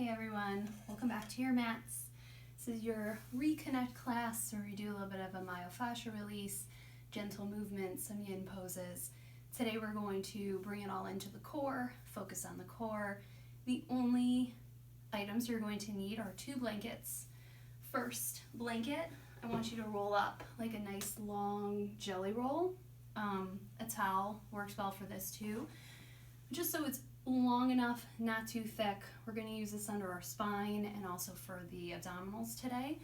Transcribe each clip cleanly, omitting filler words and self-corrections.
Hey everyone, welcome back to your mats. This is your Reconnect class where we do a little bit of a myofascial release, gentle movements, some yin poses. Today we're going to bring it all into the core, focus on the core. The only items you're going to need are 2 blankets. First blanket, I want you to roll up like a nice long jelly roll. A towel works well for this too, just so it's long enough, not too thick. We're going to use this under our spine and also for the abdominals today.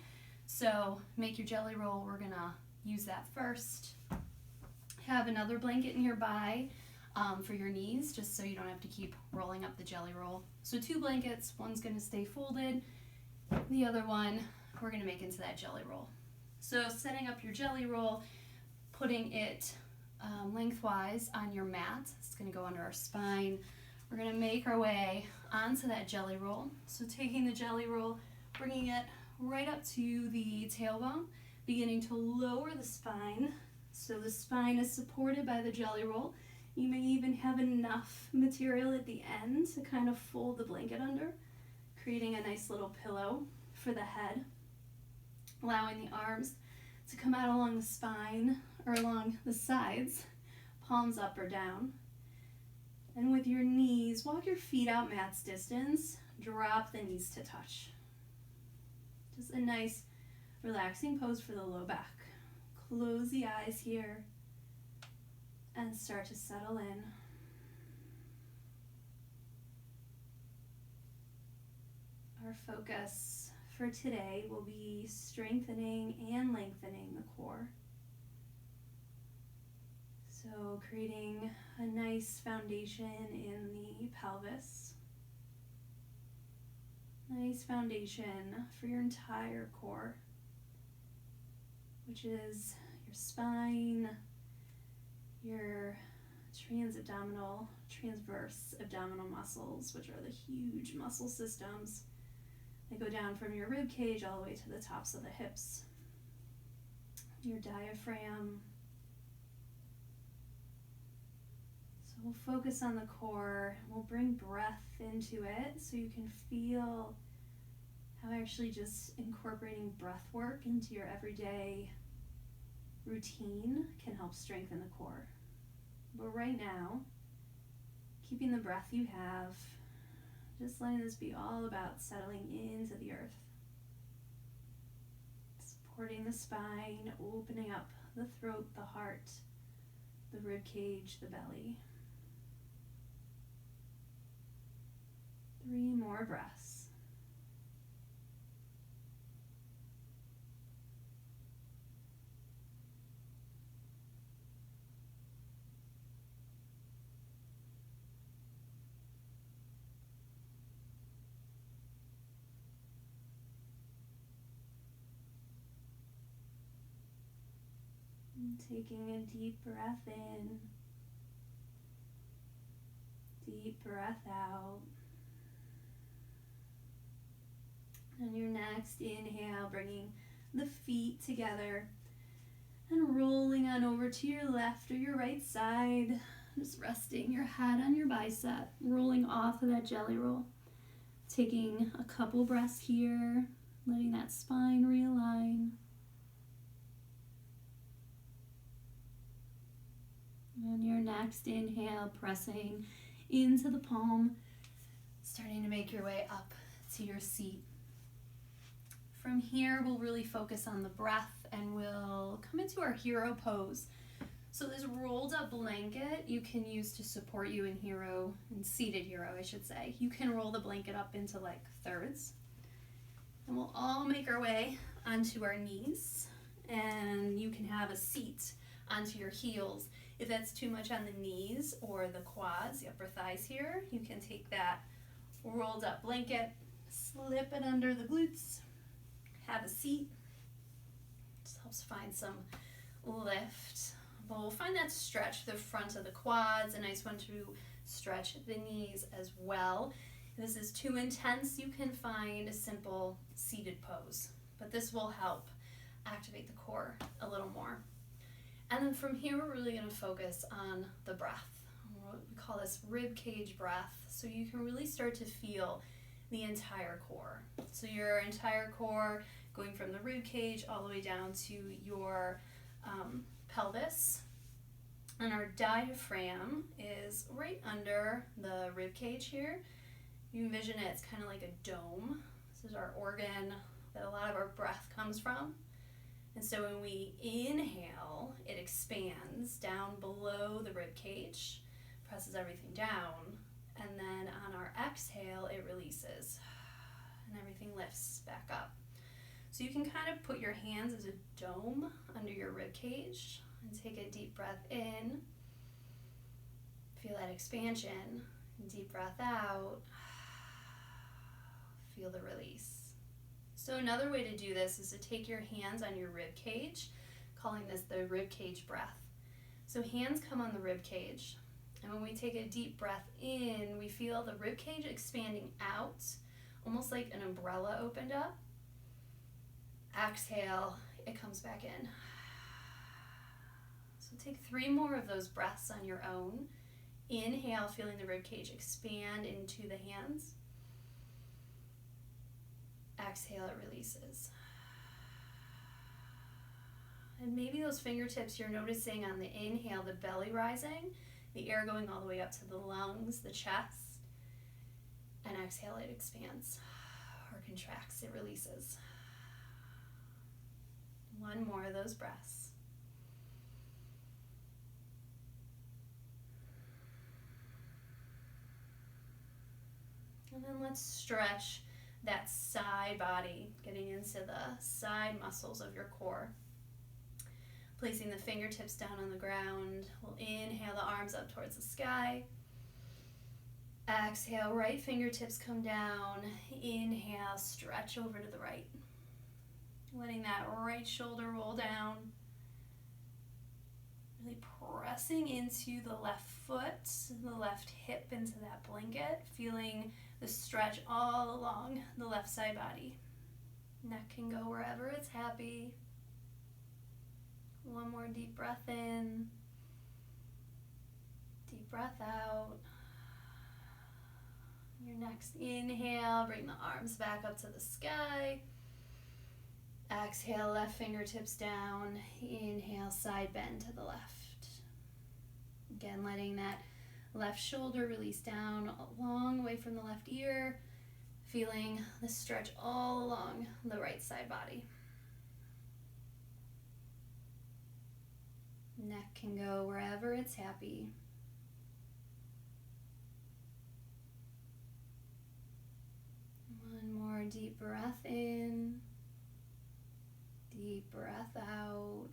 So make your jelly roll. We're going to use that first. Have another blanket nearby for your knees, just so you don't have to keep rolling up the jelly roll. So 2 blankets, one's going to stay folded, the other one we're going to make into that jelly roll. So setting up your jelly roll, putting it lengthwise on your mat. It's going to go under our spine. We're going to make our way onto that jelly roll. So taking the jelly roll, bringing it right up to the tailbone, beginning to lower the spine. So the spine is supported by the jelly roll. You may even have enough material at the end to kind of fold the blanket under, creating a nice little pillow for the head, allowing the arms to come out along the spine or along the sides, palms up or down. And with your knees, walk your feet out mat's distance, drop the knees to touch. Just a nice relaxing pose for the low back. Close the eyes here and start to settle in. Our focus for today will be strengthening and lengthening the core. So creating a nice foundation in the pelvis. Nice foundation for your entire core, which is your spine, your transabdominal, transverse abdominal muscles, which are the huge muscle systems that go down from your rib cage all the way to the tops of the hips. Your diaphragm. We'll focus on the core. We'll bring breath into it so you can feel how actually just incorporating breath work into your everyday routine can help strengthen the core. But right now, keeping the breath you have, just letting this be all about settling into the earth. Supporting the spine, opening up the throat, the heart, the rib cage, the belly. 3 more breaths. And taking a deep breath in, deep breath out. And your next inhale, bringing the feet together and rolling on over to your left or your right side. Just resting your head on your bicep, rolling off of that jelly roll. Taking a couple breaths here, letting that spine realign. And your next inhale, pressing into the palm, starting to make your way up to your seat. From here, we'll really focus on the breath and we'll come into our hero pose. So this rolled up blanket you can use to support you in seated hero, I should say. You can roll the blanket up into like thirds. And we'll all make our way onto our knees. And you can have a seat onto your heels. If that's too much on the knees or the quads, the upper thighs here, you can take that rolled up blanket, slip it under the glutes, have a seat. Just helps find some lift. But we'll find that stretch the front of the quads, a nice one to stretch the knees as well. If this is too intense, you can find a simple seated pose, but this will help activate the core a little more. And then from here, we're really going to focus on the breath. We call this rib cage breath. So you can really start to feel the entire core. So your entire core going from the rib cage all the way down to your pelvis. And our diaphragm is right under the rib cage here. You envision it, it's kind of like a dome. This is our organ that a lot of our breath comes from. And so when we inhale, it expands down below the rib cage, presses everything down, and then on our exhale, it releases, and everything lifts back up. So you can kind of put your hands as a dome under your rib cage and take a deep breath in. Feel that expansion. Deep breath out. Feel the release. So another way to do this is to take your hands on your rib cage, calling this the rib cage breath. So hands come on the rib cage, and when we take a deep breath in, we feel the rib cage expanding out, almost like an umbrella opened up. Exhale, it comes back in. So take 3 more of those breaths on your own. Inhale, feeling the rib cage expand into the hands. Exhale, it releases. And maybe those fingertips you're noticing on the inhale, the belly rising, the air going all the way up to the lungs, the chest. And exhale, it expands or contracts, it releases. 1 more of those breaths. And then let's stretch that side body, getting into the side muscles of your core. Placing the fingertips down on the ground. We'll inhale the arms up towards the sky. Exhale, right fingertips come down. Inhale, stretch over to the right. Letting that right shoulder roll down. Really pressing into the left foot, the left hip into that blanket, feeling the stretch all along the left side body. Neck can go wherever it's happy. 1 more deep breath in. Deep breath out. Your next inhale, bring the arms back up to the sky. Exhale, left fingertips down. Inhale, side bend to the left. Again, letting that left shoulder release down a long way from the left ear. Feeling the stretch all along the right side body. Neck can go wherever it's happy. One more deep breath in. Deep breath out.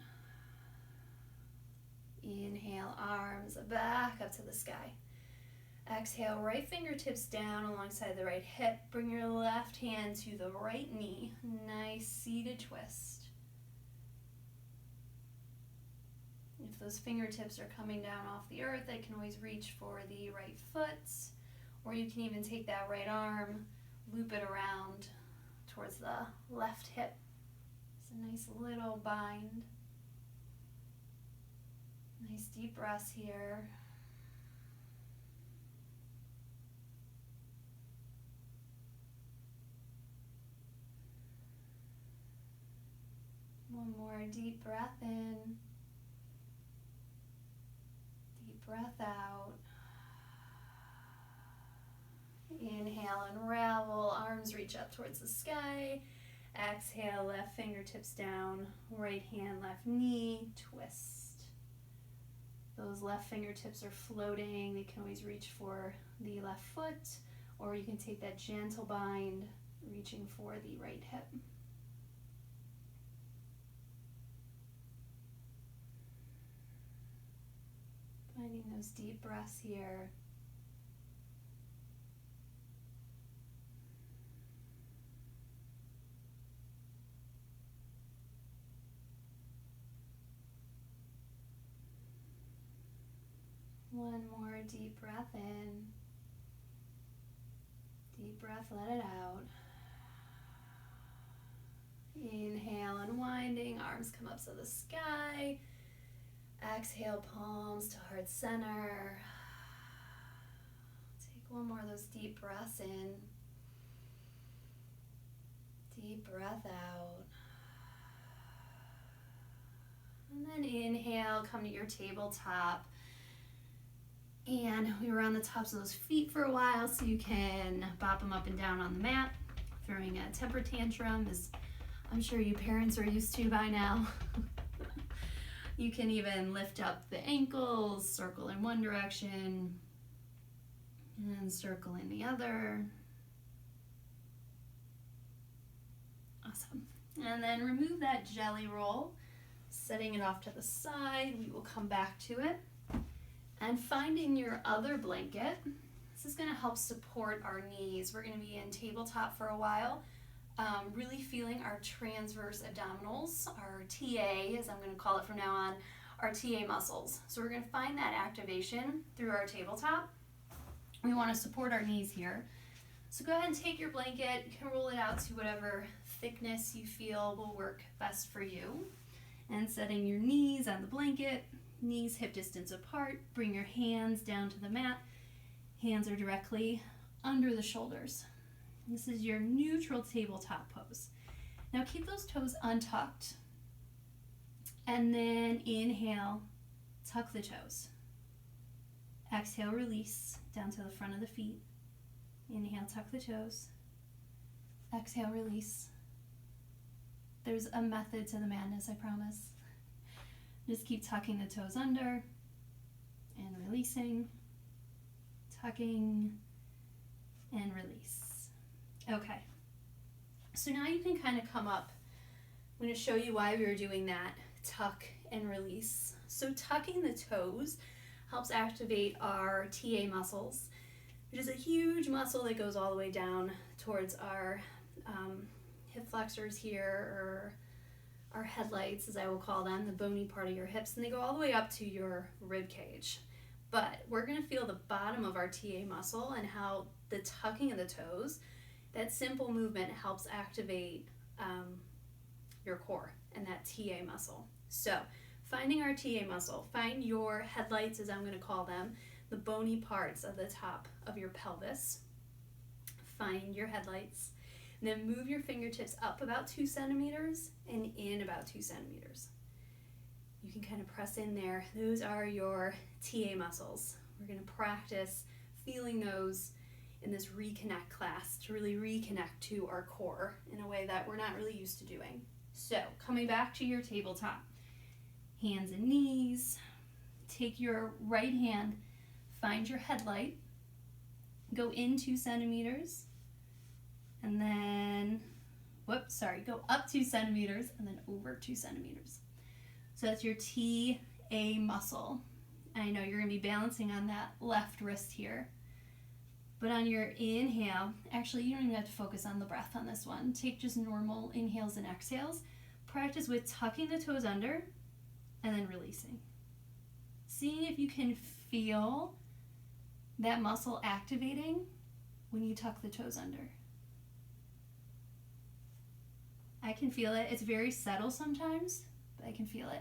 Inhale, arms back up to the sky. Exhale, right fingertips down alongside the right hip. Bring your left hand to the right knee. Nice seated twist. If those fingertips are coming down off the earth, I can always reach for the right foot, or you can even take that right arm, loop it around towards the left hip. It's a nice little bind. Nice deep breaths here. One more deep breath in. Deep breath out. Inhale, unravel, arms reach up towards the sky. Exhale, left fingertips down, right hand, left knee, twist. Those left fingertips are floating. They can always reach for the left foot, or you can take that gentle bind, reaching for the right hip. Finding those deep breaths here. One more deep breath in. Deep breath, let it out. Inhale, unwinding, arms come up to the sky. Exhale, palms to heart center. Take one more of those deep breaths in. Deep breath out. And then inhale, come to your tabletop. And we were on the tops of those feet for a while, so you can bop them up and down on the mat. Throwing a temper tantrum, as I'm sure you parents are used to by now. You can even lift up the ankles, circle in one direction, and circle in the other. Awesome. And then remove that jelly roll, setting it off to the side. We will come back to it. And finding your other blanket. This is going to help support our knees. We're going to be in tabletop for a while, really feeling our transverse abdominals, our TA, as I'm going to call it from now on, our TA muscles. So we're going to find that activation through our tabletop. We want to support our knees here. So go ahead and take your blanket. You can roll it out to whatever thickness you feel will work best for you. And setting your knees on the blanket, knees hip distance apart. Bring your hands down to the mat. Hands are directly under the shoulders. This is your neutral tabletop pose. Now keep those toes untucked. And then inhale, tuck the toes. Exhale, release down to the front of the feet. Inhale, tuck the toes. Exhale, release. There's a method to the madness, I promise. Just keep tucking the toes under and releasing, tucking and release. Okay, so now you can kind of come up. I'm going to show you why we were doing that, tuck and release. So tucking the toes helps activate our TA muscles, which is a huge muscle that goes all the way down towards our hip flexors here, or our headlights, as I will call them, the bony part of your hips, and they go all the way up to your rib cage. But we're going to feel the bottom of our TA muscle and how the tucking of the toes, that simple movement helps activate your core and that TA muscle. So finding our TA muscle, find your headlights, as I'm going to call them, the bony parts of the top of your pelvis. Find your headlights. And then move your fingertips up about 2 centimeters and in about 2 centimeters. You can kind of press in there. Those are your TA muscles. We're going to practice feeling those in this Reconnect class to really reconnect to our core in a way that we're not really used to doing. So coming back to your tabletop, hands and knees. Take your right hand, find your headlight, go in 2 centimeters, and then, go up 2 centimeters and then over 2 centimeters. So that's your TA muscle. And I know you're going to be balancing on that left wrist here. But on your inhale, actually you don't even have to focus on the breath on this one. Take just normal inhales and exhales. Practice with tucking the toes under and then releasing. Seeing if you can feel that muscle activating when you tuck the toes under. I can feel it. It's very subtle sometimes, but I can feel it.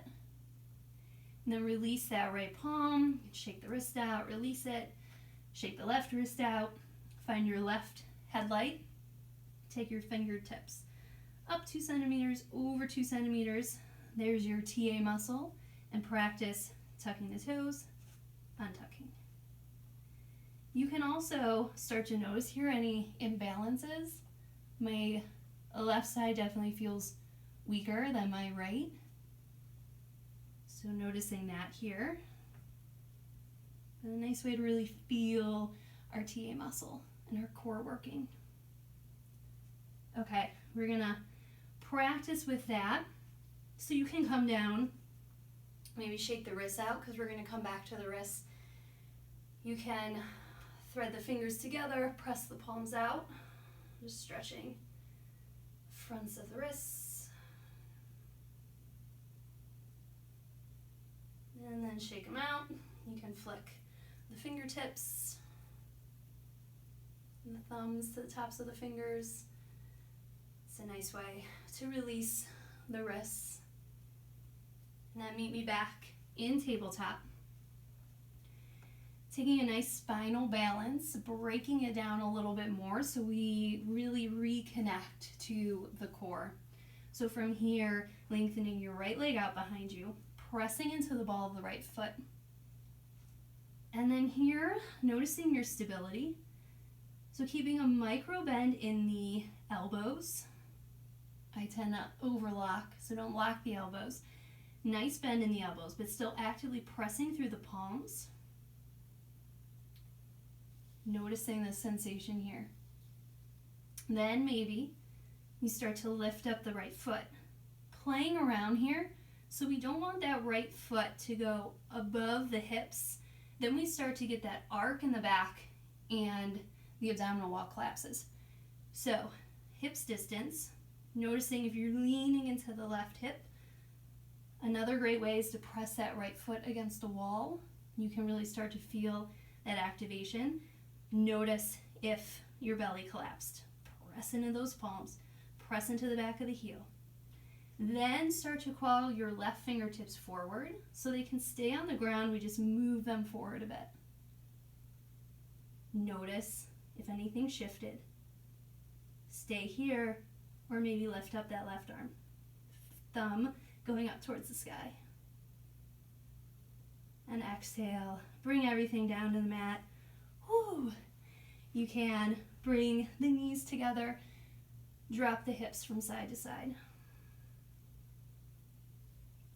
And then release that right palm. Shake the wrist out, release it. Shake the left wrist out. Find your left headlight. Take your fingertips up 2 centimeters, over 2 centimeters. There's your TA muscle. And practice tucking the toes, untucking. You can also start to notice here any imbalances. My left side definitely feels weaker than my right. So noticing that here. But a nice way to really feel our TA muscle and our core working. Okay, we're gonna practice with that. So you can come down, maybe shake the wrists out because we're gonna come back to the wrists. You can thread the fingers together, press the palms out, just stretching fronts of the wrists. And then shake them out. You can flick the fingertips and the thumbs to the tops of the fingers. It's a nice way to release the wrists. And then meet me back in tabletop. Taking a nice spinal balance, breaking it down a little bit more so we really reconnect to the core. So from here, lengthening your right leg out behind you, pressing into the ball of the right foot. And then here, noticing your stability. So keeping a micro bend in the elbows. I tend to overlock, so don't lock the elbows. Nice bend in the elbows, but still actively pressing through the palms. Noticing the sensation here. Then maybe you start to lift up the right foot. Playing around here, so we don't want that right foot to go above the hips. Then we start to get that arc in the back and the abdominal wall collapses. So hips distance, noticing if you're leaning into the left hip. Another great way is to press that right foot against the wall. You can really start to feel that activation. Notice if your belly collapsed. Press into those palms. Press into the back of the heel. Then start to crawl your left fingertips forward so they can stay on the ground. We just move them forward a bit. Notice if anything shifted. Stay here, or maybe lift up that left arm. Thumb going up towards the sky. And exhale. Bring everything down to the mat. Whew. You can bring the knees together. Drop the hips from side to side.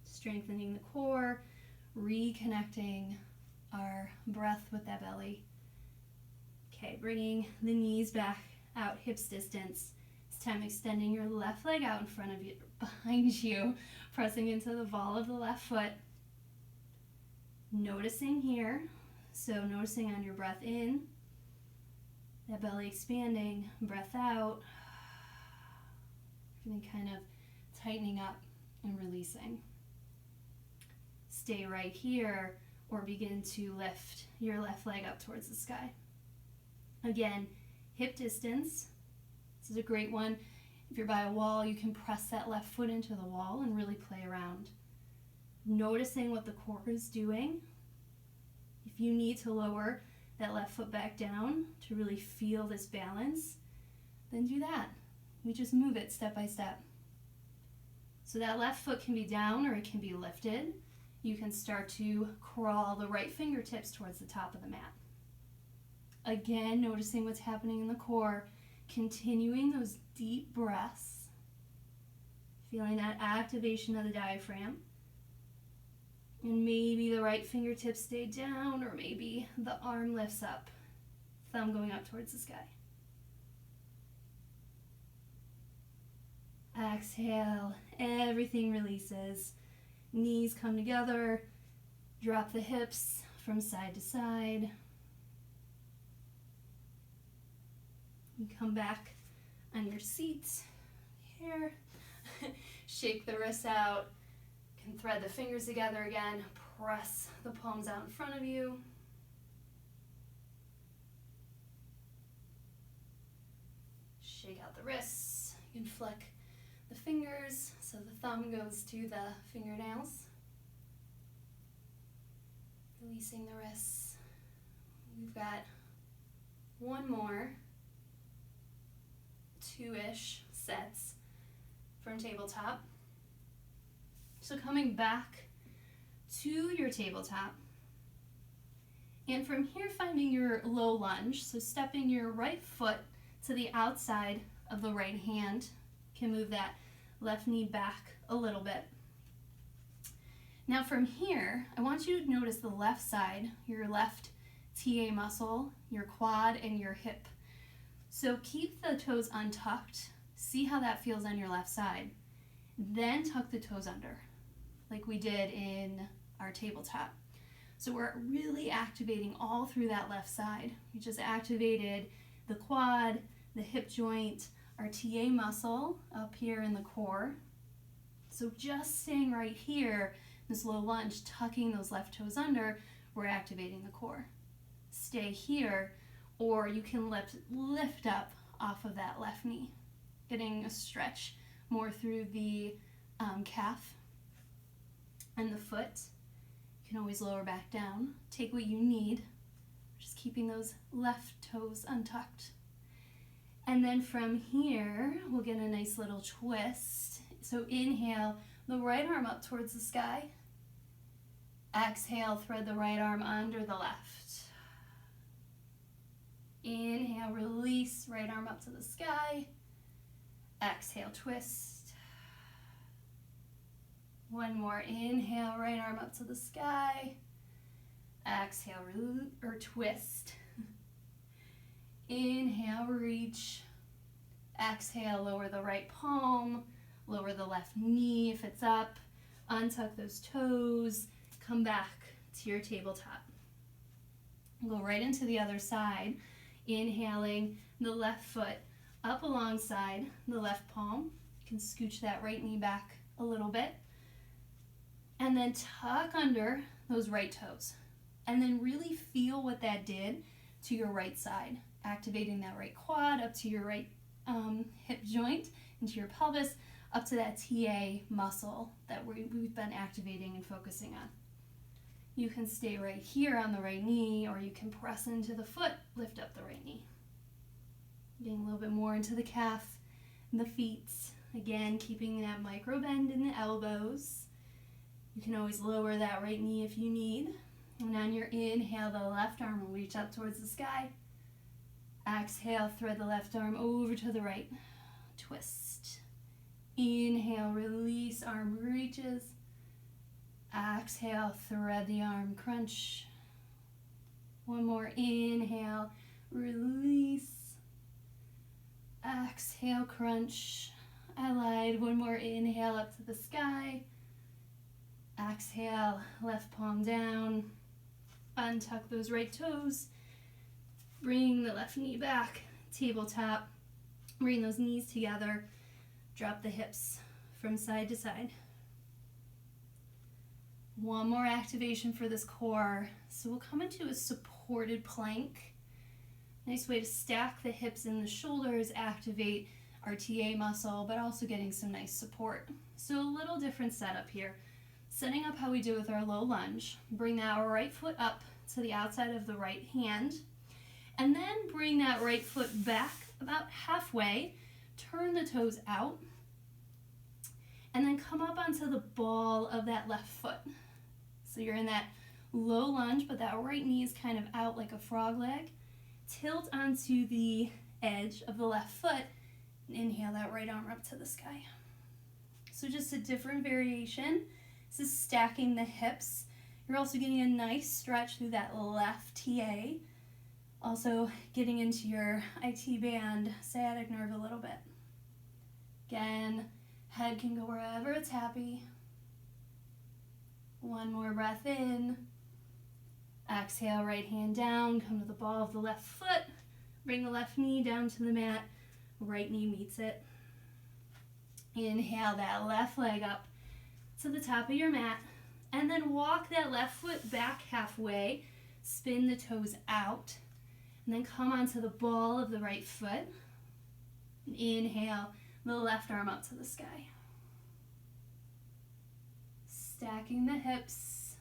Strengthening the core, reconnecting our breath with that belly. Okay, bringing the knees back out, hips distance. This time extending your left leg out in front of you, behind you, pressing into the ball of the left foot. Noticing here, so noticing on your breath in, that belly expanding, breath out, everything kind of tightening up and releasing. Stay right here or begin to lift your left leg up towards the sky. Again, hip distance. This is a great one. If you're by a wall, you can press that left foot into the wall and really play around. Noticing what the core is doing. If you need to lower that left foot back down to really feel this balance, then do that. We just move it step by step. So that left foot can be down or it can be lifted. You can start to crawl the right fingertips towards the top of the mat. Again, noticing what's happening in the core, continuing those deep breaths, feeling that activation of the diaphragm. And maybe the right fingertips stay down, or maybe the arm lifts up, thumb going up towards the sky. Exhale, everything releases. Knees come together, drop the hips from side to side. You come back on your seat here. Shake the wrists out. You can thread the fingers together again. Press the palms out in front of you. Shake out the wrists. You can flick the fingers so the thumb goes to the fingernails. Releasing the wrists. We've got one more, 2-ish sets from tabletop. So coming back to your tabletop, and from here finding your low lunge, so stepping your right foot to the outside of the right hand. Can move that left knee back a little bit. Now from here, I want you to notice the left side, your left TA muscle, your quad, and your hip. So keep the toes untucked. See how that feels on your left side. Then tuck the toes under, like we did in our tabletop. So we're really activating all through that left side. We just activated the quad, the hip joint, our TA muscle up here in the core. So just staying right here, this low lunge, tucking those left toes under, we're activating the core. Stay here, or you can lift up off of that left knee, getting a stretch more through the calf and the foot. You can always lower back down. Take what you need, just keeping those left toes untucked. And then from here, we'll get a nice little twist. So inhale, the right arm up towards the sky. Exhale, thread the right arm under the left. Inhale, release, right arm up to the sky. Exhale, twist. One more, inhale, right arm up to the sky. Exhale, or twist. Inhale, reach. Exhale, lower the right palm, lower the left knee if it's up. Untuck those toes, come back to your tabletop. Go right into the other side, inhaling the left foot up alongside the left palm. You can scooch that right knee back a little bit. And then tuck under those right toes. And then really feel what that did to your right side. Activating that right quad up to your right hip joint, into your pelvis, up to that TA muscle that we've been activating and focusing on. You can stay right here on the right knee, or you can press into the foot, lift up the right knee. Getting a little bit more into the calf and the feet. Again, keeping that micro bend in the elbows. You can always lower that right knee if you need. And on your inhale, the left arm will reach up towards the sky. Exhale, thread the left arm over to the right. Twist. Inhale, release, arm reaches. Exhale, thread the arm, crunch. One more, inhale, release. Exhale, crunch. I lied. One more, inhale up to the sky. Exhale, left palm down. Untuck those right toes. Bring the left knee back, tabletop. Bring those knees together. Drop the hips from side to side. One more activation for this core. So we'll come into a supported plank. Nice way to stack the hips and the shoulders, activate our TA muscle, but also getting some nice support. So a little different setup here. Setting up how we do with our low lunge. Bring that right foot up to the outside of the right hand. And then bring that right foot back about halfway. Turn the toes out. And then come up onto the ball of that left foot. So you're in that low lunge, but that right knee is kind of out like a frog leg. Tilt onto the edge of the left foot. And inhale that right arm up to the sky. So just a different variation. This is stacking the hips. You're also getting a nice stretch through that left TA. Also getting into your IT band, sciatic nerve a little bit. Again, head can go wherever it's happy. One more breath in. Exhale, right hand down, come to the ball of the left foot. Bring the left knee down to the mat. Right knee meets it. Inhale that left leg up to the top of your mat. And then walk that left foot back halfway. Spin the toes out. And then come onto the ball of the right foot. And inhale the left arm up to the sky. Stacking the hips.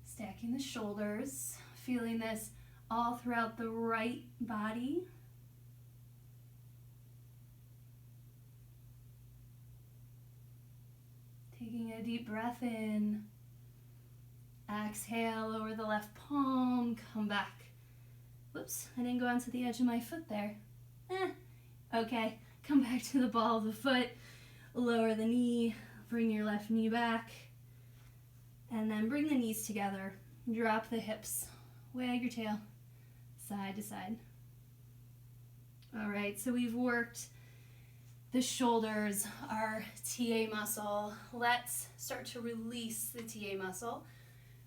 Stacking the shoulders. Feeling this all throughout the right body. Taking a deep breath in. Exhale, lower the left palm, come back. Whoops, I didn't go onto the edge of my foot there. Okay, come back to the ball of the foot, lower the knee, bring your left knee back, and then bring the knees together. Drop the hips, wag your tail, side to side. All right, so we've worked the shoulders, our TA muscle. Let's start to release the TA muscle.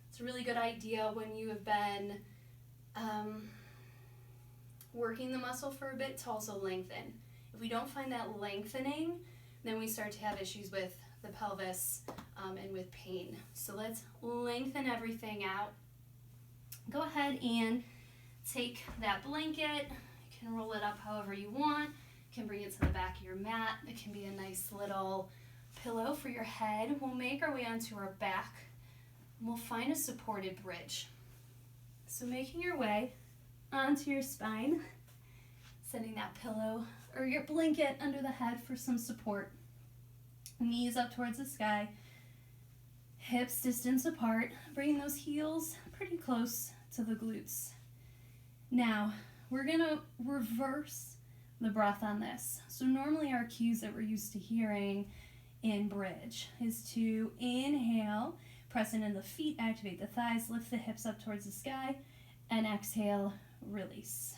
It's a really good idea when you have been working the muscle for a bit to also lengthen. If we don't find that lengthening, then we start to have issues with the pelvis and with pain. So let's lengthen everything out. Go ahead and take that blanket. You can roll it up however you want. You can bring it to the back of your mat. It can be a nice little pillow for your head. We'll make our way onto our back. We'll find a supported bridge. So making your way onto your spine, Sending that pillow or your blanket under the head for some support. Knees up towards the sky. Hips distance apart. Bring those heels pretty close to the glutes. Now, we're going to reverse the breath on this. So normally our cues that we're used to hearing in bridge is to inhale, press into the feet, activate the thighs, lift the hips up towards the sky, and exhale, release.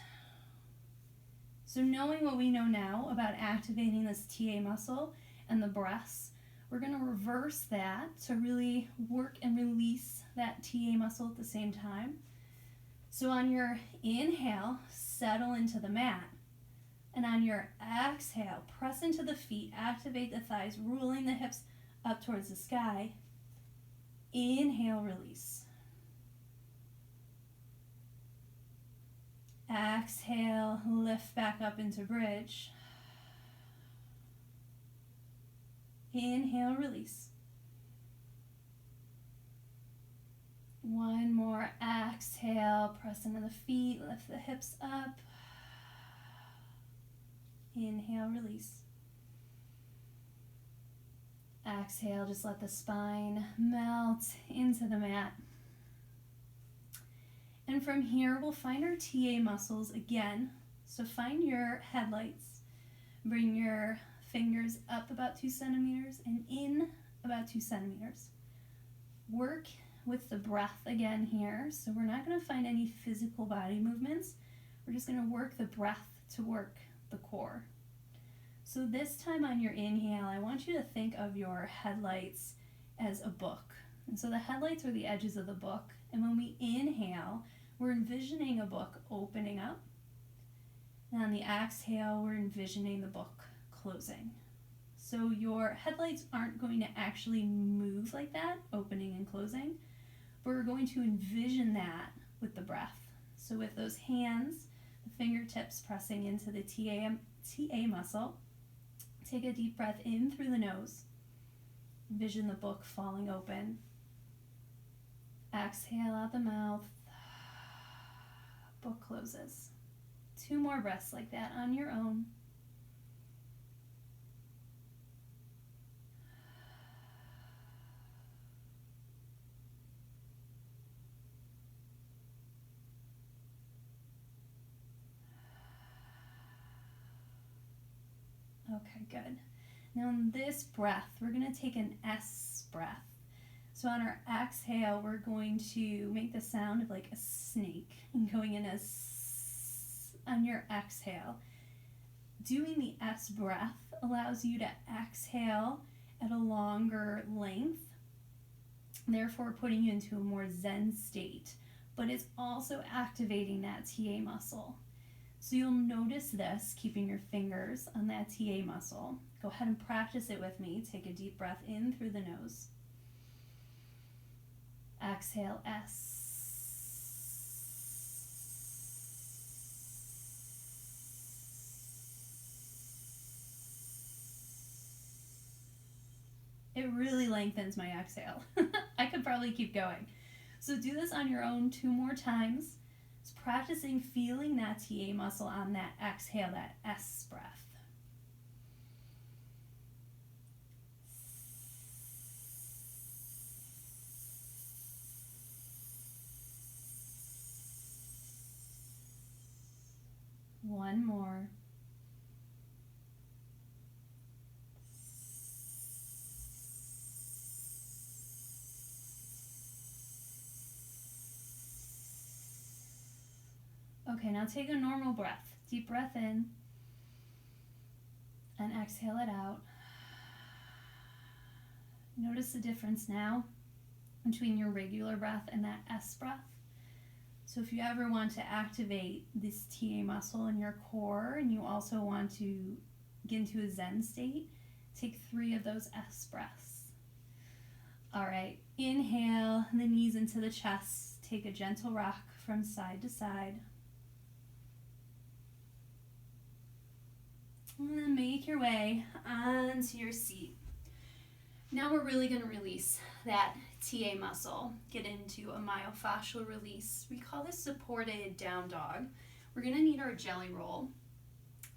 So knowing what we know now about activating this TA muscle and the breaths, we're going to reverse that to really work and release that TA muscle at the same time. So on your inhale, settle into the mat. And on your exhale, press into the feet, activate the thighs, rolling the hips up towards the sky. Inhale, release. Exhale, lift back up into bridge. Inhale, release. One more. Exhale, press into the feet, lift the hips up. Inhale, release. Exhale, just let the spine melt into the mat. And from here, we'll find our TA muscles again. So find your headlights. Bring your fingers up about 2 centimeters and in about 2 centimeters. Work with the breath again here. So we're not going to find any physical body movements. We're just going to work the breath to work the core. So this time on your inhale, I want you to think of your headlights as a book. And so the headlights are the edges of the book. And when we inhale, we're envisioning a book opening up. And on the exhale, we're envisioning the book closing. So your headlights aren't going to actually move like that, opening and closing, but we're going to envision that with the breath. So with those hands, the fingertips pressing into the TA muscle, take a deep breath in through the nose. Envision the book falling open. Exhale out the mouth. Book closes. 2 more breaths like that on your own. Okay, good. Now in this breath, we're going to take an S breath. So on our exhale, we're going to make the sound of like a snake and going in as on your exhale. Doing the S breath allows you to exhale at a longer length, therefore putting you into a more Zen state, but it's also activating that TA muscle. So you'll notice this, keeping your fingers on that TA muscle. Go ahead and practice it with me. Take a deep breath in through the nose. Exhale, S. It really lengthens my exhale. I could probably keep going. So do this on your own 2 more times. It's practicing feeling that TA muscle on that exhale, that S breath. One more. Okay, now take a normal breath. Deep breath in and exhale it out. Notice the difference now between your regular breath and that S breath. So if you ever want to activate this TA muscle in your core and you also want to get into a Zen state, take 3 of those S breaths. All right, inhale, the knees into the chest. Take a gentle rock from side to side. And then make your way onto your seat. Now we're really going to release that TA muscle, get into a myofascial release. We call this supported down dog. We're going to need our jelly roll.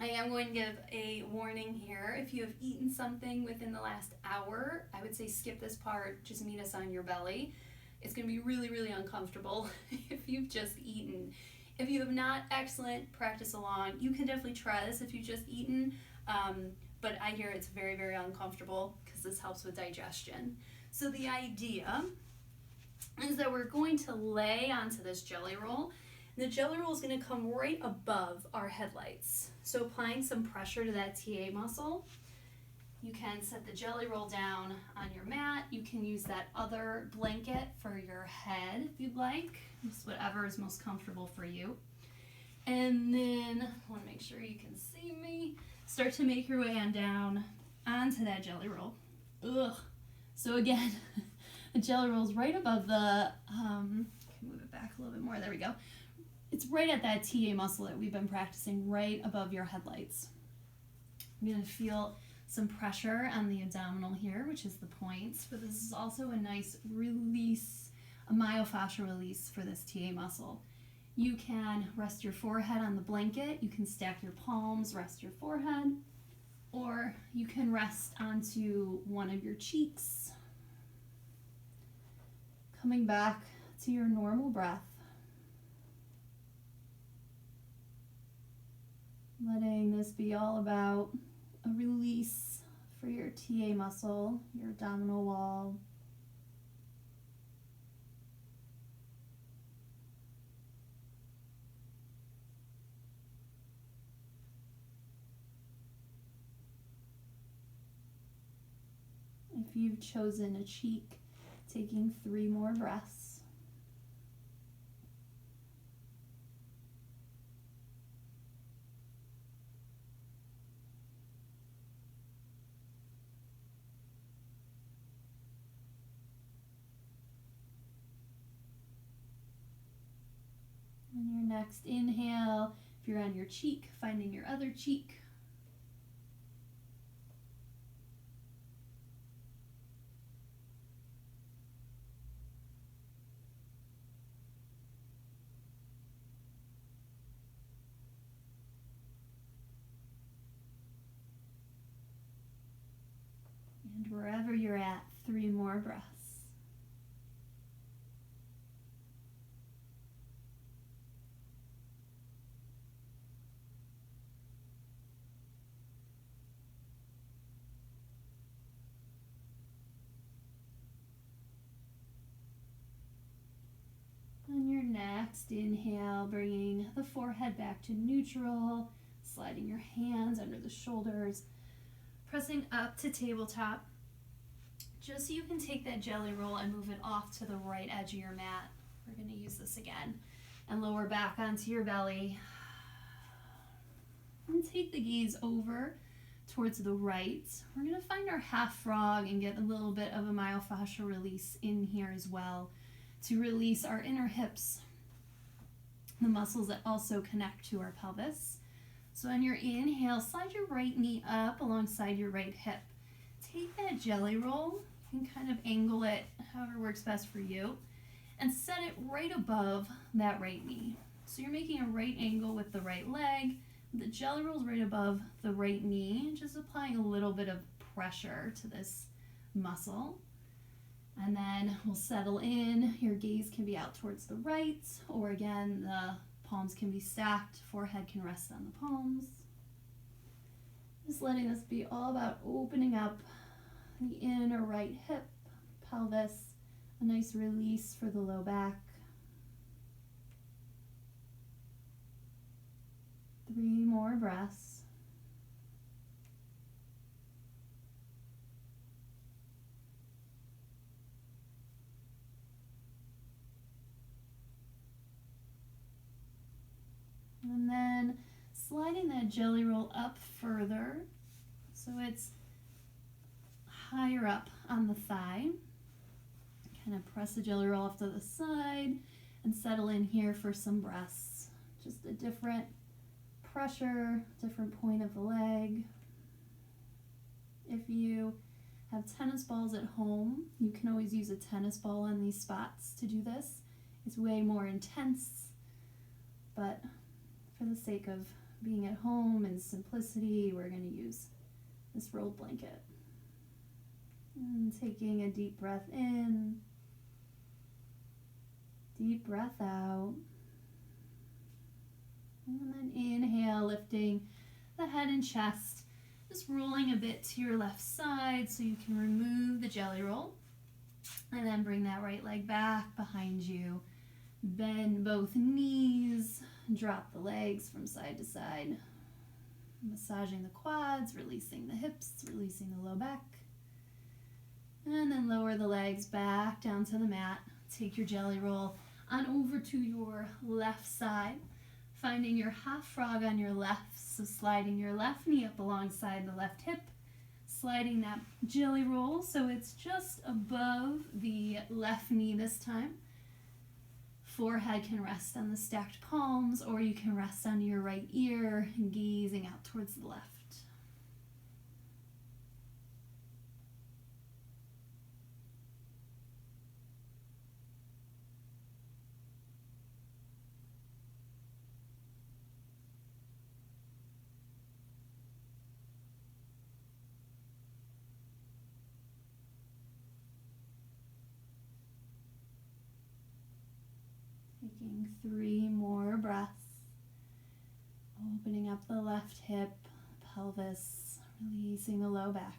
I am going to give a warning here. If you have eaten something within the last hour, I would say skip this part, just meet us on your belly. It's going to be really, really uncomfortable if you've just eaten. If you have not, excellent, practice along. You can definitely try this if you've just eaten, but I hear it's very, very uncomfortable because this helps with digestion. So the idea is that we're going to lay onto this jelly roll. The jelly roll is going to come right above our headlights. So applying some pressure to that TA muscle. You can set the jelly roll down on your mat. You can use that other blanket for your head if you'd like. Just whatever is most comfortable for you. And then, I want to make sure you can see me. Start to make your way on down onto that jelly roll. Ugh. So again, the jelly roll is right above the, can move it back a little bit more. There we go. It's right at that TA muscle that we've been practicing, right above your headlights. I'm going to feel some pressure on the abdominal here, which is the points, but this is also a nice release, a myofascial release for this TA muscle. You can rest your forehead on the blanket, you can stack your palms, rest your forehead, or you can rest onto one of your cheeks. Coming back to your normal breath. Letting this be all about a release for your TA muscle, your abdominal wall. If you've chosen a cheek, taking 3 more breaths. On your next inhale, if you're on your cheek, finding your other cheek. And wherever you're at, 3 more breaths. On your next inhale, bringing the forehead back to neutral, sliding your hands under the shoulders, pressing up to tabletop, just so you can take that jelly roll and move it off to the right edge of your mat. We're going to use this again. And lower back onto your belly. And take the gaze over towards the right. We're going to find our half frog and get a little bit of a myofascial release in here as well to release our inner hips, the muscles that also connect to our pelvis. So on your inhale, slide your right knee up alongside your right hip. Take that jelly roll, you can kind of angle it however works best for you, and set it right above that right knee. So you're making a right angle with the right leg, the jelly roll's right above the right knee, just applying a little bit of pressure to this muscle. And then we'll settle in. Your gaze can be out towards the right, or again, the palms can be stacked, forehead can rest on the palms. Just letting this be all about opening up the inner right hip, pelvis, a nice release for the low back. 3 more breaths. And then sliding that jelly roll up further so it's higher up on the thigh. Kind of press the jelly roll off to the side and settle in here for some breaths. Just a different pressure, different point of the leg. If you have tennis balls at home, you can always use a tennis ball on these spots to do this. It's way more intense, but for the sake of being at home and simplicity, we're going to use this rolled blanket. And taking a deep breath in, deep breath out. And then inhale, lifting the head and chest, just rolling a bit to your left side so you can remove the jelly roll. And then bring that right leg back behind you. Bend both knees, drop the legs from side to side. Massaging the quads, releasing the hips, releasing the low back. And then lower the legs back down to the mat. Take your jelly roll on over to your left side, finding your half frog on your left, so sliding your left knee up alongside the left hip, sliding that jelly roll so it's just above the left knee this time. Forehead can rest on the stacked palms, or you can rest on your right ear, gazing out towards the left. Taking 3 more breaths. Opening up the left hip, pelvis, releasing the low back.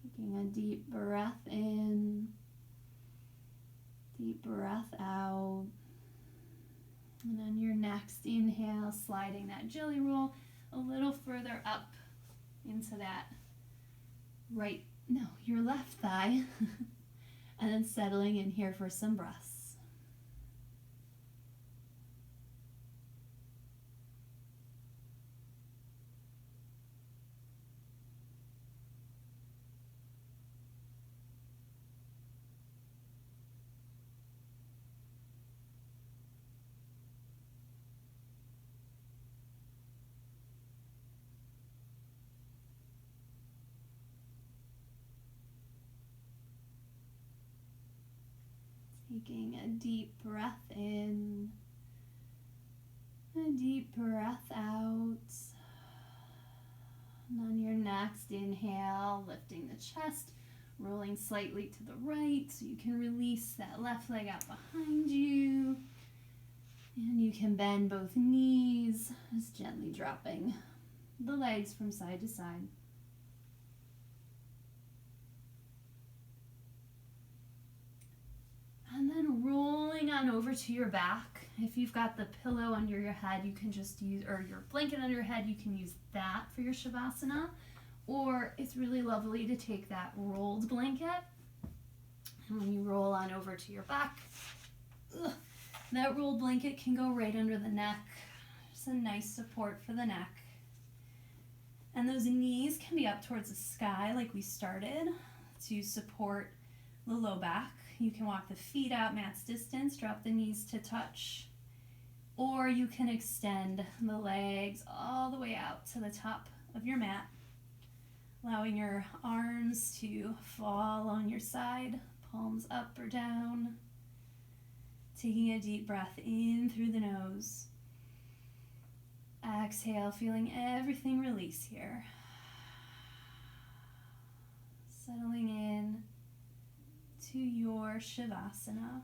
Taking a deep breath in, deep breath out. And on your next inhale, sliding that jelly roll a little further up into that your left thigh. And then settling in here for some breaths. Taking a deep breath in, a deep breath out. And on your next inhale, lifting the chest, rolling slightly to the right so you can release that left leg out behind you. And you can bend both knees, just gently dropping the legs from side to side. And then rolling on over to your back. If you've got the pillow under your head, you can just use, or your blanket under your head, you can use that for your Shavasana. Or it's really lovely to take that rolled blanket. And when you roll on over to your back, that rolled blanket can go right under the neck. Just a nice support for the neck. And those knees can be up towards the sky like we started to support the low back. You can walk the feet out mat's distance, drop the knees to touch, or you can extend the legs all the way out to the top of your mat, allowing your arms to fall on your side, palms up or down. Taking a deep breath in through the nose. Exhale, feeling everything release here. Settling in to your Shavasana.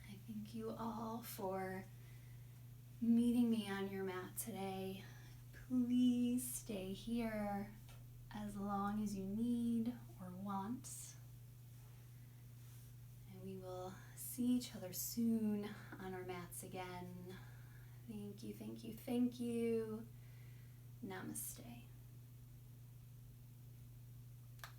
I thank you all for meeting me on your mat today. Please stay here as long as you need or want. And we will see each other soon on our mats again. Thank you, thank you, thank you. Namaste.